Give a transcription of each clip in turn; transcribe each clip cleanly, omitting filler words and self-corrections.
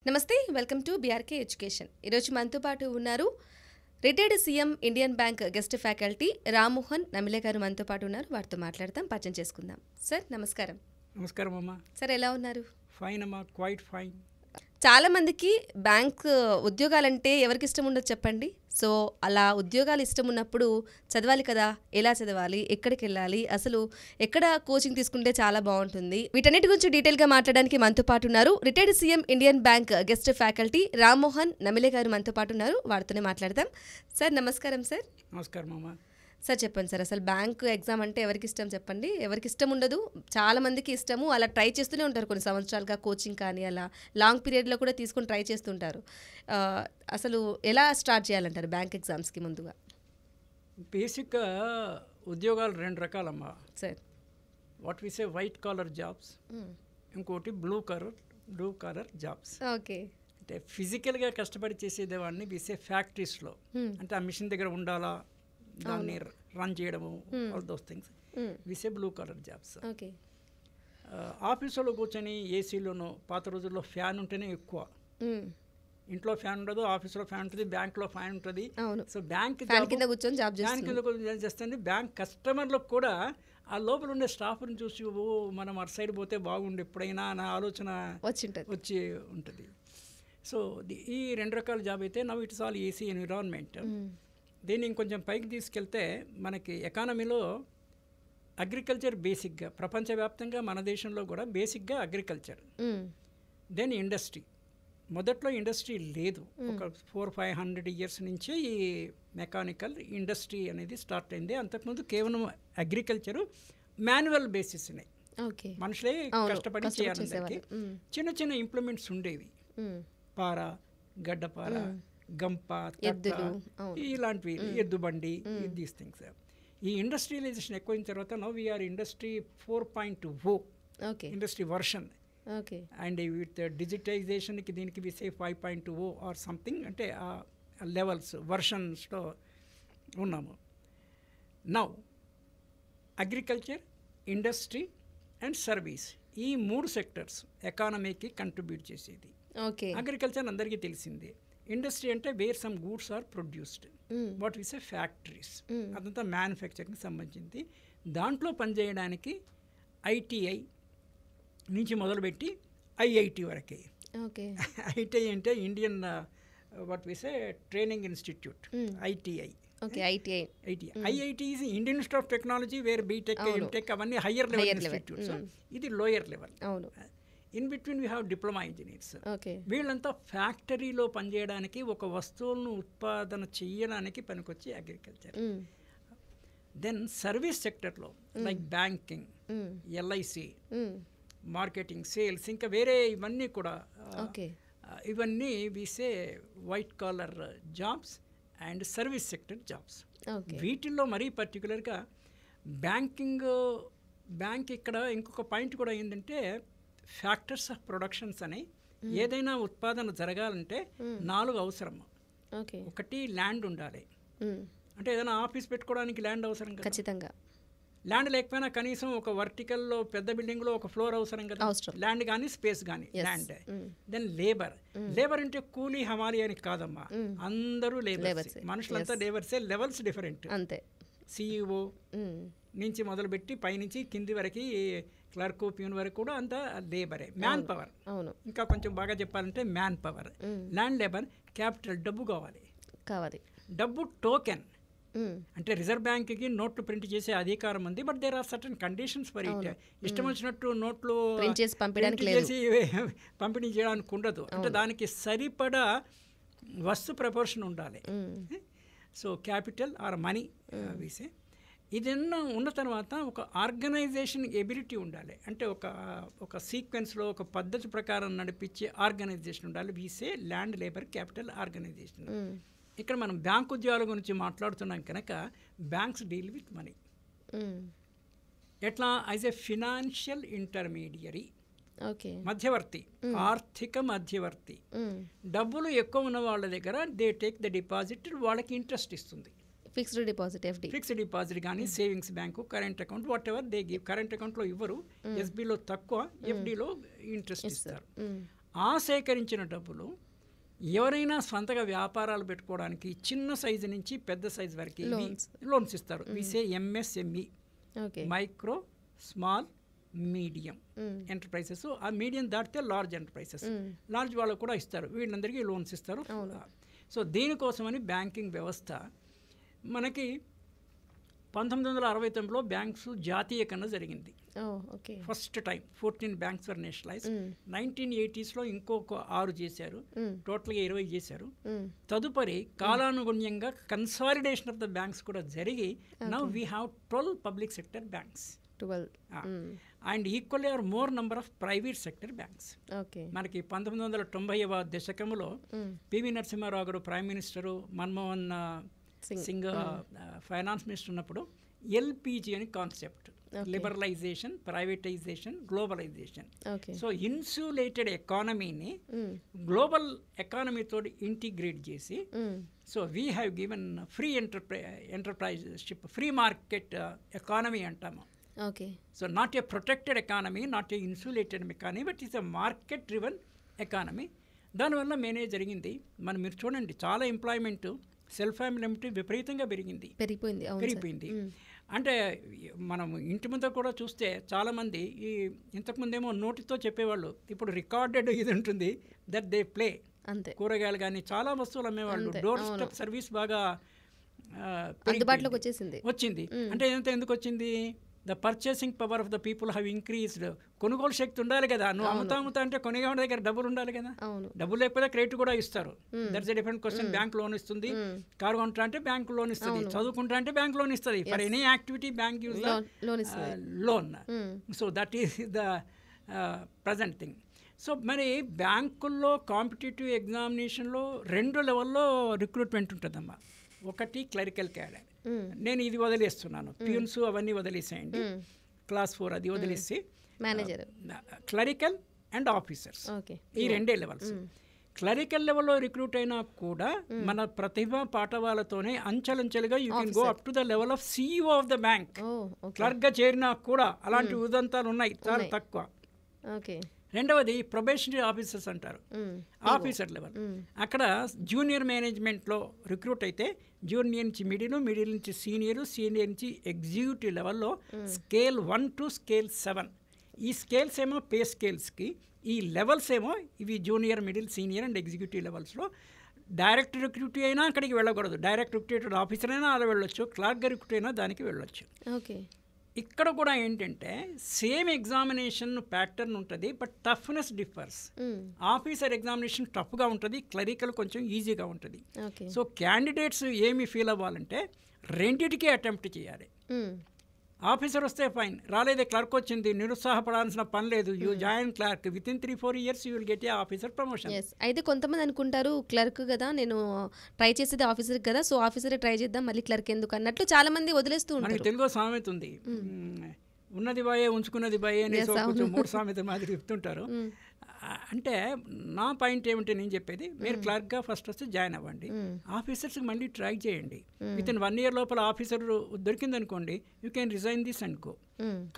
నమస్తే, welcome to BRK education. ఈరోజు మనతో పాటు ఉన్నారు retired CM Indian bank guest faculty Rammohan నమిలే గారు మనతో పాటు ఉన్నారు. వారితో మాట్లాడతాం, పరిచయం చేసుకుందాం. సార్ నమస్కారం. నమస్కారం అమ్మా. సార్ ఎలా ఉన్నారు? ఫైన్ అమ్మా, క్వైట్ ఫైన్. చాలా మందికి బ్యాంక్ ఉద్యోగాలంటే ఎవరికి ఇష్టం ఉండదు చెప్పండి. సో అలా ఉద్యోగాలు ఇష్టం ఉన్నప్పుడు చదవాలి కదా, ఎలా చదవాలి, ఎక్కడికి వెళ్ళాలి, అసలు ఎక్కడ కోచింగ్ తీసుకుంటే చాలా బాగుంటుంది, వీటన్నిటి గురించి డీటెయిల్గా మాట్లాడడానికి మనతో పాటు ఉన్నారు retired CM Indian bank guest faculty Rammohan నమిలే గారు మనతో పాటు ఉన్నారు. వారితోనే మాట్లాడదాం. సార్ నమస్కారం. సార్ నమస్కారం అమ్మా. సార్ చెప్పండి సార్, అసలు బ్యాంక్ ఎగ్జామ్ అంటే ఎవరికి ఇష్టం చెప్పండి? ఎవరికి ఇష్టం ఉండదు, చాలా మందికి ఇష్టము. అలా ట్రై చేస్తూనే ఉంటారు కొన్ని సంవత్సరాలుగా, కోచింగ్ కానీ అలా లాంగ్ పీరియడ్లో కూడా తీసుకొని ట్రై చేస్తుంటారు. అసలు ఎలా స్టార్ట్ చేయాలంటారు బ్యాంక్ ఎగ్జామ్స్కి ముందుగా? బేసిక్గా ఉద్యోగాలు రెండు రకాలమ్మా. Sir what we say white collar jobs, ఇంకోటి బ్లూ కాలర్ జాబ్స్. ఓకే. అంటే ఫిజికల్గా కష్టపడి చేసేదేవాడిని వి సే ఫ్యాక్టరీస్లో, అంటే ఆ మిషన్ దగ్గర ఉండాలా, దాన్ని రన్ చేయడము, all those things we say blue collar jobs. Okay. ఆఫీసులో కూర్చొని ఏసీలోనూ, పాత రోజుల్లో ఫ్యాన్ ఉంటేనే ఎక్కువ. ఇంట్లో ఫ్యాన్ ఉండదు, ఆఫీస్లో ఫ్యాన్ ఉంటుంది, బ్యాంక్లో ఫ్యాన్ ఉంటుంది. సో బ్యాంక్ కింద కూర్చొని జాబ్ చేస్తుంది. బ్యాంక్ కస్టమర్లకు కూడా ఆ లోపల ఉండే స్టాఫ్ని చూసి మనం అటు సైడ్ పోతే బాగుండు ఎప్పుడైనా అనే ఆలోచన వచ్చి ఉంటుంది. సో ఈ రెండు రకాల జాబ్ అయితే now it's all AC environment. దీన్ని ఇంకొంచెం పైకి తీసుకెళ్తే మనకి ఎకానమీలో అగ్రికల్చర్ బేసిక్గా, ప్రపంచవ్యాప్తంగా మన దేశంలో కూడా బేసిక్గా అగ్రికల్చర్, దెన్ ఇండస్ట్రీ. మొదట్లో ఇండస్ట్రీ లేదు, ఒక 400-500 ఇయర్స్ నుంచే ఈ మెకానికల్ ఇండస్ట్రీ అనేది స్టార్ట్ అయింది. అంతకుముందు కేవలం అగ్రికల్చరు మాన్యువల్ బేసిస్నే, మనుషులే కష్టపడి చేయాలి. చిన్న చిన్న ఇంప్లిమెంట్స్ ఉండేవి, పార, గడ్డపార, గంప, ఇలాంటివి, ఎద్దుబండి, దీస్ థింగ్స్. ఈ ఇండస్ట్రియలైజేషన్ ఎక్కువైన తర్వాత now we are industry 4.0 industry version. And with డిజిటైజేషన్కి దీనికి వి సే 5.0 ఆర్ సంథింగ్, అంటే ఆ లెవెల్స్ వర్షన్స్లో ఉన్నాము. Now agriculture, industry and service, ఈ 3 సెక్టర్స్ ఎకానమీకి కంట్రిబ్యూట్ చేసేది. అగ్రికల్చర్ అందరికీ తెలిసిందే. ఇండస్ట్రీ అంటే where some goods are produced, what we say factories, అదంతా మ్యానుఫ్యాక్చరింగ్కి సంబంధించింది. దాంట్లో పనిచేయడానికి ఐటీఐ నుంచి మొదలుపెట్టి ఐఐటి వరకే. ఐటీఐ అంటే Indian what we say training institute, ITI. IIT is Indian institute of technology, where BTech, MTech అవన్నీ హయ్యర్ లెవెల్ ఇన్స్టిట్యూట్స్. ఇది lower level. In between we have diploma engineers. వీళ్ళంతా ఫ్యాక్టరీలో పనిచేయడానికి, ఒక వస్తువులను ఉత్పాదన చేయడానికి పనికొచ్చే అగ్రికల్చర్. దెన్ సర్వీస్ సెక్టర్లో like banking, LIC, marketing, sales, ఇంకా వేరే ఇవన్నీ కూడా, ఇవన్నీ we say white collar jobs and service sector jobs. వీటిల్లో మరీ పర్టికులర్గా బ్యాంక్ ఇక్కడ ఇంకొక పాయింట్ కూడా ఏంటంటే ఫ్యాక్టర్స్ ఆఫ్ ప్రొడక్షన్స్ అని, ఏదైనా ఉత్పాదన జరగాలంటే 4 అవసరం. ఒకటి ల్యాండ్ ఉండాలి, అంటే ఏదైనా ఆఫీస్ పెట్టుకోవడానికి ల్యాండ్ అవసరం కదా, ఖచ్చితంగా. ల్యాండ్ లేకపోయినా కనీసం ఒక వర్టికల్లో పెద్ద బిల్డింగ్లో ఒక ఫ్లోర్ అవసరం కదా, ల్యాండ్ కానీ స్పేస్ కానీ ల్యాండ్. దెన్ లేబర్ అంటే కూలీ హమాలి అని కాదమ్మా, అందరూ లేబర్స్, మనుషులంతా లేబర్సే, లెవెల్స్ డిఫరెంట్. అంతే. సిఇఓ నుంచి మొదలుపెట్టి పైనుంచి కింది వరకు, క్లర్క్, ప్యూన్ వరకు కూడా అంతా లేబరే, మ్యాన్ పవర్. ఇంకా కొంచెం బాగా చెప్పాలంటే man power, land labour. Capital, డబ్బు కావాలి. డబ్బు టోకెన్, అంటే రిజర్వ్ బ్యాంక్కి నోట్లు ప్రింట్ చేసే అధికారం ఉంది, but there are certain conditions for it. ఇష్టం వచ్చినట్టు నోట్లు చేసి పంపిణీ చేయడానికి ఉండదు, అంటే దానికి సరిపడా వస్తు ప్రపోర్షన్ ఉండాలి. So capital or money we say. ఇదన్నా ఉన్న తర్వాత ఒక ఆర్గనైజేషన్ ఎబిలిటీ ఉండాలి, అంటే ఒక సీక్వెన్స్లో ఒక పద్ధతి ప్రకారం నడిపించే ఆర్గనైజేషన్ ఉండాలి. We say land, labour, capital, organisation. ఇక్కడ మనం బ్యాంక్ ఉద్యోగాల గురించి మాట్లాడుతున్నాం కనుక బ్యాంక్స్ డీల్ విత్ మనీ. ఎట్లా? యాజ్ ఎ ఫినాన్షియల్ ఇంటర్మీడియరీ, మధ్యవర్తి, ఆర్థిక మధ్యవర్తి. డబ్బులు ఎక్కువ ఉన్న వాళ్ళ దగ్గర దే టేక్ ద డిపాజిట్, వాళ్ళకి ఇంట్రెస్ట్ ఇస్తుంది. Fixed deposit, FD, fixed deposit కానీ savings bank, current account, whatever they give. Current అకౌంట్లో ఇవ్వరు, ఎస్బీలో తక్కువ, ఎఫ్డీలో ఇంట్రెస్ట్ ఇస్తారు. ఆ సేకరించిన డబ్బులు ఎవరైనా సొంతగా వ్యాపారాలు పెట్టుకోవడానికి చిన్న సైజు నుంచి పెద్ద సైజు వరకు లోన్స్ ఇస్తారు. We say MSME, micro small medium enterprises. ఆ మీడియం దాటితే లార్జ్ ఎంటర్ప్రైజెస్, లార్జ్ వాళ్ళకు కూడా ఇస్తారు. వీళ్ళందరికీ లోన్స్ ఇస్తారు. సో దీనికోసమని బ్యాంకింగ్ వ్యవస్థ మనకి 1969లో బ్యాంక్స్ జాతీయకరణ జరిగింది. First time 14 banks were nationalise. 1980స్లో ఇంకొక 6 చేశారు, టోటల్గా 20 చేశారు. తదుపరి కాలానుగుణ్యంగా కన్సాలిడేషన్ ఆఫ్ ద బ్యాంక్స్ కూడా జరిగి now we have 12 public sector banks and equally or more number of private sector banks. మనకి 1990వ దశకంలో పివి నరసింహారావు గారు prime minister, Manmohan Singh finance minister ఉన్నప్పుడు ఎల్పిజి అని concept, liberalisation, privatisation, globalisation. So insulated ఎకానమీని global ఎకానమీతో ఇంటిగ్రేట్ చేసి, so we have given free entrepreneurship, free market economy అంటాము. So not a protected economy, not a insulated economy, but is a market driven economy. దానివల్ల manage జరిగింది. మీరు చూడండి, చాలా employment, self employment విపరీతంగా పెరిగిపోయింది. అంటే మనం ఇంటి ముందు కూడా చూస్తే చాలామంది ఇంతకుముందేమో నోటితో చెప్పేవాళ్ళు, ఇప్పుడు రికార్డెడ్ ఇది ఉంటుంది దట్ దే ప్లే. కూరగాయలు కానీ చాలా వస్తువులు అమ్మేవాళ్ళు. డోర్ స్టెప్ సర్వీస్ బాగా అందుబాటులోకి వచ్చింది. అంటే ఎందుకు వచ్చింది? The purchasing power of the people have increased. కొనుగోలు శక్తి ఉండాలి కదా. నువ్వు అమ్ముతా అంటే కొనేవాడి దగ్గర డబ్బులు ఉండాలి కదా. డబ్బులు లేకపోతే క్రెడిట్ కూడా ఇస్తారు. That's a different question. Bank loan ఇస్తుంది. కారు కొంటా అంటే బ్యాంక్ లోన్ ఇస్తుంది. చదువుకుంటా అంటే బ్యాంక్ లోన్ ఇస్తుంది. For any activity bank use loan. So that is the present thing. So మరి బ్యాంకుల్లో కాంపిటేటివ్ ఎగ్జామినేషన్లో 2 లెవెల్లో రిక్రూట్మెంట్ ఉంటుందమ్మా. ఒకటి క్లరికల్ క్యాడర్, నేను ఇది వదిలేస్తున్నాను, ప్యూన్స్ అవన్నీ వదిలేసేయండి, క్లాస్ 4 అది వదిలేసి మేనేజర్, క్లరికల్ అండ్ ఆఫీసర్స్, ఈ 2 లెవెల్స్. క్లరికల్ లెవెల్లో రిక్రూట్ అయినా కూడా మన ప్రతిభ పాఠవాలతోనే అంచెలంచెలుగా you can go up to the level of CEO of the bank. క్లర్క్గా చేరినా కూడా అలాంటి ఉదంతాలు ఉన్నాయి, చాలా తక్కువ. రెండవది ప్రొబేషనరీ ఆఫీసర్స్ అంటారు, ఆఫీసర్ లెవెల్. అక్కడ జూనియర్ మేనేజ్మెంట్లో రిక్రూట్ అయితే జూనియర్ నుంచి మిడిల్ నుంచి సీనియర్ నుంచి ఎగ్జిక్యూటివ్ లెవెల్లో స్కేల్ 1 to స్కేల్ 7. ఈ స్కేల్స్ ఏమో పే స్కేల్స్కి, ఈ లెవెల్స్ ఏమో ఇవి junior, middle, senior and executive లెవెల్స్లో. డైరెక్ట్ రిక్రూట్ అయినా అక్కడికి వెళ్ళకూడదు, డైరెక్ట్ రిక్రూటెడ్ ఆఫీసర్ అయినా అలా వెళ్ళొచ్చు, క్లర్క్ రిక్రూట్ అయినా దానికి వెళ్ళొచ్చు. ఇక్కడ కూడా ఏంటంటే సేమ్ ఎగ్జామినేషన్ ప్యాటర్న్ ఉంటుంది, but toughness differs. Officer examination టఫ్గా ఉంటుంది, క్లరికల్ కొంచెం ఈజీగా ఉంటుంది. సో క్యాండిడేట్స్ ఏమి ఫీల్ అవ్వాలంటే రెండిటికి అటెంప్ట్ చేయాలి. ఆఫీసర్ వస్తే ఫైన్, రాలేదే క్లర్క్ వచ్చింది, నిరుత్సాహపడాల్సిన పని లేదు. You join clerk, with in 3-4 years you will get a officer promotion. అయితే కొంతమంది అనుకుంటారు క్లర్క్ కదా, నేను ట్రై చేసేది ఆఫీసర్ కదా, సో ఆఫీసరే ట్రై చేద్దాం, మళ్ళీ క్లర్క్ ఎందుకు అన్నట్లు చాలా మంది వదిలేస్తూ ఉంటారు. మనకి తెలుగు సామెత ఉంది, ఉన్నది బాయే ఉంచుకున్నది బాయే అని కొంచెం 3 సామెత మాదిరి చెప్తుంటారు. అంటే నా పాయింట్ ఏమిటంటే నేను చెప్పేది, మీరు క్లర్క్గా ఫస్ట్ వస్తే జాయిన్ అవ్వండి, ఆఫీసర్స్కి మళ్ళీ ట్రై చేయండి. విత్ ఇన్ 1 year లోపల ఆఫీసర్ దొరికిందనుకోండి, యూ కెన్ రిజైన్ దిస్ అనుకో.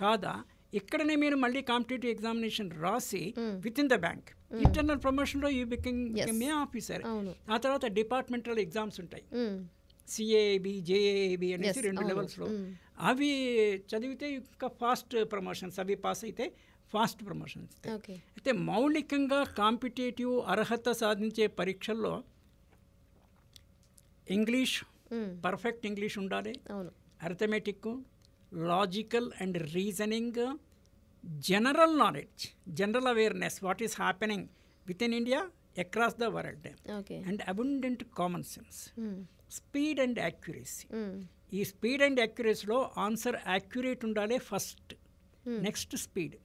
కాదా ఇక్కడనే మీరు మళ్ళీ కాంపిటేటివ్ ఎగ్జామినేషన్ రాసి within the bank internal ప్రమోషన్లో యూ బికమ్ ఏ ఆఫీసర్. ఆ తర్వాత డిపార్ట్మెంటల్ ఎగ్జామ్స్ ఉంటాయి, సిఏబి, జేఏబి అనేసి 2 లెవెల్స్లో. అవి చదివితే ఇంకా ఫాస్ట్ ప్రమోషన్స్, అవి పాస్ అయితే ఫాస్ట్ ప్రమోషన్స్. అయితే మౌలికంగా కాంపిటేటివ్ అర్హత సాధించే పరీక్షల్లో ఇంగ్లీష్, పర్ఫెక్ట్ ఇంగ్లీష్ ఉండాలి, arithmetic, logical and reasoning, general knowledge, general awareness what is happening within India, across the world, and abundant common sense, speed and accuracy. ఈ speed and యాక్యురసీలో answer accurate ఉండాలి first, next speed.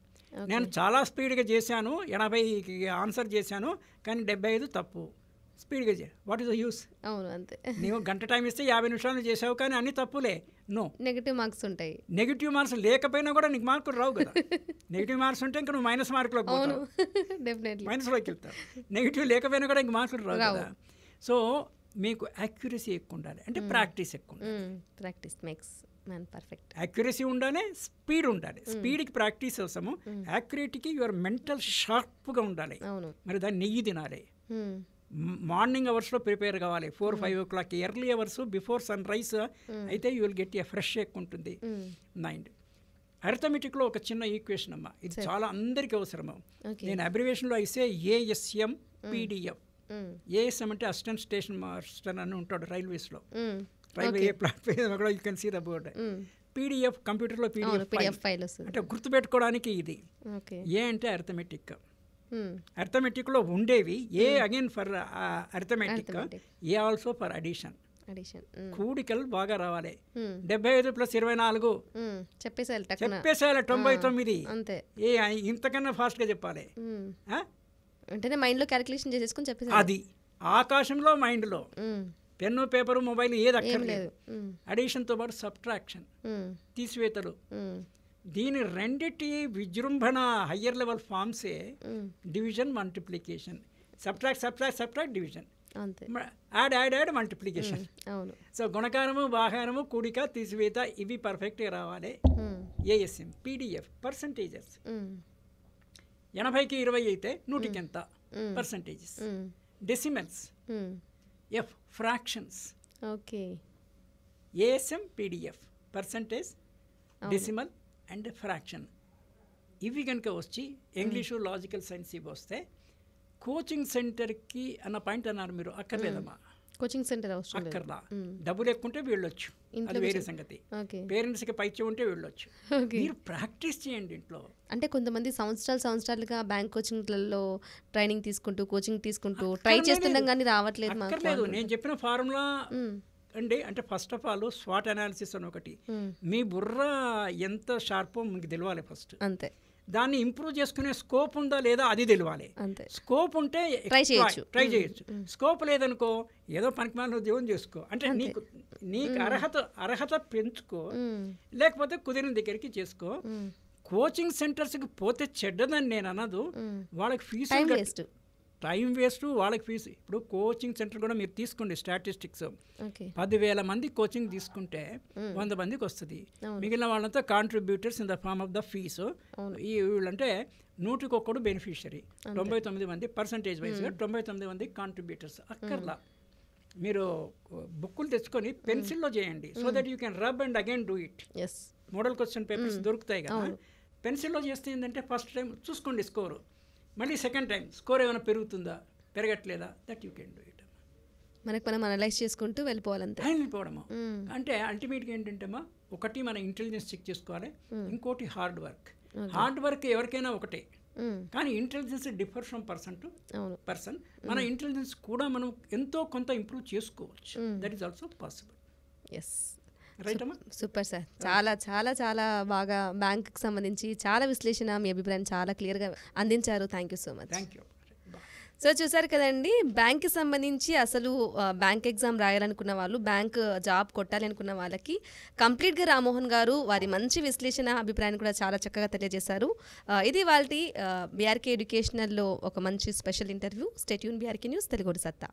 నేను చాలా స్పీడ్గా చేశాను, 80 answer చేశాను, కానీ 75 తప్పు. స్పీడ్గా వాట్ ఈస్ ద యూస్? అవును, అంతే. నీవు గంట టైం ఇస్తే 50 నిమిషాలు చేసావు, కానీ అన్ని తప్పులే. నో, నెగిటివ్ మార్క్స్ ఉంటాయి. నెగిటివ్ మార్క్స్ లేకపోయినా కూడా నీకు మార్కులు రావు కదా. నెగిటివ్ మార్క్స్ ఉంటే ఇంకా నువ్వు మైనస్ మార్కులోకి పోతావు, మైనస్లోకి వెళ్తావు. నెగిటివ్ లేకపోయినా కూడా ఇంక మార్కులు రావు కదా. సో మీకు యాక్యురసీ ఎక్కువ ఉండాలి, అంటే ప్రాక్టీస్ ఎక్కువ ఉండాలి. Practice makes perfect. యాక్యురసీ ఉండాలి, స్పీడ్ ఉండాలి. స్పీడ్కి ప్రాక్టీస్ అవసరము, యాక్యురేట్కి యువర్ మెంటల్ షార్ప్గా ఉండాలి. మరి దాన్ని నెయ్యి తినాలి. మార్నింగ్ అవర్స్లో ప్రిపేర్ కావాలి, 4-5 o'clock early hours before sunrise అయితే you will get a fresh ఎక్ ఉంటుంది మైండ్. అర్థమెటిక్లో ఒక చిన్న ఈక్వేషన్ అమ్మా, ఇది చాలా అందరికీ అవసరము. నేను అబ్రివేషన్లో అయితే ఏఎస్ఎం పీడిఎఫ్. ఏఎస్ఎం అంటే అసిస్టెంట్ స్టేషన్ మాస్టర్ అని ఉంటాడు రైల్వేస్లో, రైల్వే ఏ platform you can see the board. PDF కంప్యూటర్లో పీడిఎఫ్ ఫైల్ అంటే గుర్తుపెట్టుకోవడానికి ఇది. ఏ అంటే అర్థమెటిక్. అర్థమెటిక్లో ఉండేవి A again for arithmetic, A also for addition. కూడికలు బాగా రావాలి. 75 + 24 చెప్పేసేయాలి 99. ఏ ఇంతకన్నా ఫాస్ట్గా చెప్పాలి. అంటే మైండ్లో క్యాలిక్యులేషన్ చేసేసుకుని చెప్పేసి అది ఆకాశంలో మైండ్లో పెన్ను పేపరు మొబైల్ ఏది అక్కర్లేదు. అడిషన్తో పాటు సబ్ట్రాక్షన్ తీసివేతలు. దీని రెండిటి విజృంభణ హయ్యర్ లెవెల్ ఫామ్సే division, multiplication. Subtract division, add multiplication. So గుణకారము, భాగారము, కూడిక, తీసివేత ఇవి పర్ఫెక్ట్గా రావాలి. ASM PDF percentages. 80కి 20 అయితే 100కి ఎంత percentages. Decimals. F fractions. ASM PDF percentage, decimal and fraction. ఇవి కనుక వచ్చి ఇంగ్లీషు, లాజికల్ సైన్స్ ఇవి వస్తే కోచింగ్ సెంటర్కి అన్న పాయింట్ అన్నారు మీరు, అక్కర్లేదమ్మా. కోచింగ్ సెంటర్ అక్కర్లా. డబ్బులు ఎక్కుంటే వెళ్ళొచ్చు, అది వేరే సంగతి. పేరెంట్స్కి పైచ్యం ఉంటే వెళ్ళొచ్చు. మీరు ప్రాక్టీస్ చేయండి ఇంట్లో. అంటే కొంతమంది సంవత్సరాలుగా బ్యాంక్ కోచింగ్లలో ట్రైనింగ్ తీసుకుంటూ, కోచింగ్ తీసుకుంటూ ట్రై చేస్తున్నాం కానీ రావట్లేదు. అక్కర్లేదు. నేను చెప్పిన ఫార్ములా అండి. అంటే first of all swat analysis అని ఒకటి. మీ బుర్ర ఎంత షార్పో మీకు తెలియాలి ఫస్ట్. అంతే. దాన్ని ఇంప్రూవ్ చేసుకునే స్కోప్ ఉందా లేదా అది తెలియాలి. స్కోప్ ఉంటే ట్రై చేయొచ్చు. స్కోప్ లేదనుకో ఏదో పనికిమాలిన ఉద్యోగం చేసుకో. అంటే నీకు అర్హత పెంచుకో, లేకపోతే కుదిరిన దగ్గరికి చేసుకో. కోచింగ్ సెంటర్స్కి పోతే చెడ్డదని నేను అన్నదు. వాళ్ళకి ఫీజు టైం వేస్ట్, వాళ్ళకి ఫీజు. ఇప్పుడు కోచింగ్ సెంటర్ కూడా మీరు తీసుకోండి స్టాటిస్టిక్స్. 10,000 మంది కోచింగ్ తీసుకుంటే 100 మందికి వస్తుంది. మిగిలిన వాళ్ళంతా contributors in the form of the fee. ఈ వీళ్ళంటే 100కి బెనిఫిషియరీ, 99 మంది పర్సంటేజ్ వైజ్గా 99 మంది కాంట్రిబ్యూటర్స్. అక్కర్లా. మీరు బుక్కులు తెచ్చుకొని పెన్సిల్లో చేయండి, so that you can rub and again do it. Model question papers దొరుకుతాయి కదా. పెన్సిల్లో చేస్తే ఏంటంటే ఫస్ట్ టైం చూసుకోండి స్కోరు, మళ్ళీ సెకండ్ టైం స్కోర్ ఏమైనా పెరుగుతుందా పెరగట్లేదా, that you can do it. మనం అనలైజ్ చేసుకుంటూ వెళ్ళిపోవడము. అంటే అల్టిమేట్గా ఏంటంటేమా, ఒకటి మన ఇంటెలిజెన్స్ చెక్ చేసుకోవాలి, ఇంకోటి హార్డ్ వర్క్. హార్డ్ వర్క్ ఎవరికైనా ఒకటే, కానీ intelligence differ from person to person. మన ఇంటెలిజెన్స్ కూడా మనం ఎంతో కొంత ఇంప్రూవ్ చేసుకోవచ్చు. That is also possible. Super sir. చాలా చాలా చాలా బాగా బ్యాంకుకి సంబంధించి చాలా విశ్లేషణ, మీ అభిప్రాయం చాలా క్లియర్గా అందించారు. Thank you so much. So చూసారు కదండి, బ్యాంక్కి సంబంధించి అసలు బ్యాంక్ ఎగ్జామ్ రాయాలనుకున్న వాళ్ళు, బ్యాంక్ జాబ్ కొట్టాలి అనుకున్న వాళ్ళకి కంప్లీట్గా రామ్మోహన్ గారు వారి మంచి విశ్లేషణ, అభిప్రాయాన్ని కూడా చాలా చక్కగా తెలియజేశారు. ఇది వాళ్ళ బీఆర్కే ఎడ్యుకేషనల్లో ఒక మంచి special interview. Stay tune BRK news Telugu సత్తా.